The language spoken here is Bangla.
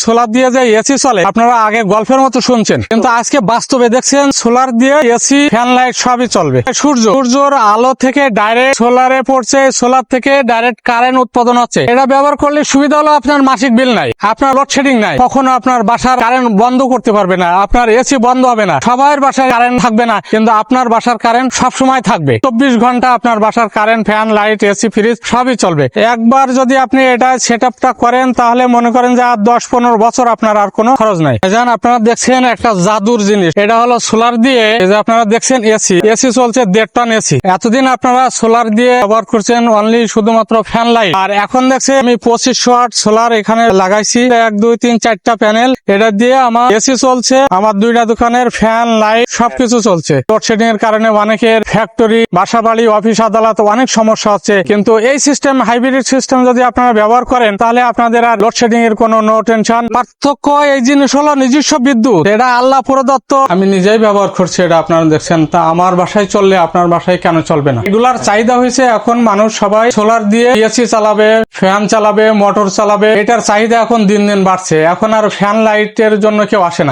সোলার দিয়ে যে এসি চলে আপনারা আগে গল্পের মতো শুনছেন, কিন্তু আজকে বাস্তবে দেখছেন সোলার দিয়ে এসি, ফ্যান, লাইট সবই চলবে। সূর্যর আলো থেকে ডাইরেক্ট সোলারে পড়ছে, সোলার থেকে ডাইরেক্ট কারেন্ট উৎপাদন হচ্ছে। এটা ব্যবহার করলে সুবিধা হলো আপনার মাসিক বিল নাই, আপনার লোডশেডিং নাই, কখনো আপনার বাসার কারেন্ট বন্ধ করতে পারবে না, আপনার এসি বন্ধ হবে না। সবার বাসায় কারেন্ট থাকবে না, কিন্তু আপনার বাসার কারেন্ট সব সময় থাকবে। 24 ঘন্টা আপনার বাসার current, fan, light, AC, fridge সবই চলবে। একবার যদি আপনি এটা সেটআপটা করেন তাহলে মনে করেন যে আর 10-15 বছর আপনার আর কোনো খরচ নাই। আপনারা দেখছেন একটা জাদুর জিনিস, এটা হলো সোলার দিয়ে। যে আপনারা দেখছেন এসি চলছে 1.5 টন এসি। এতদিন আপনারা সোলার দিয়ে ব্যবহার করছেন অনলি শুধুমাত্র ফ্যান, লাইট, আর এখন দেখছেন আমি 2500 ওয়াট সোলার এখানে লাগাইছি। 1, 2, 3, 4টা প্যানেল, এটা দিয়ে আমার এসি চলছে, আমার 2টা দোকানের ফ্যান, লাইট সবকিছু চলছে। লোডশেডিং এর কারণে অনেকের ফ্যাক্টরি, বাসা বাড়ি, অফিস আদালত অনেক সমস্যা হচ্ছে, কিন্তু এই সিস্টেম, হাইব্রিড সিস্টেম যদি আপনারা ব্যবহার করেন তাহলে আপনাদের আর লোডশেডিং এর কোনো নো টেনশন। পার্থক্য এই জিনিস হলো নিজস্ব বিদ্যুৎ, এটা আল্লাহ প্রদত্ত। আমি নিজেই ব্যবহার করছি, এটা আপনারা দেখছেন। তা আমার বাসায় চললে আপনার বাসায় কেন চলবে না? এগুলার চাহিদা হয়েছে, এখন মানুষ সবাই সোলার দিয়ে এসি চালাবে, ফ্যান চালাবে, মোটর চালাবে। এটার চাহিদা এখন দিন দিন বাড়ছে। এখন আর ফ্যান, লাইটের জন্য কেউ আসে না।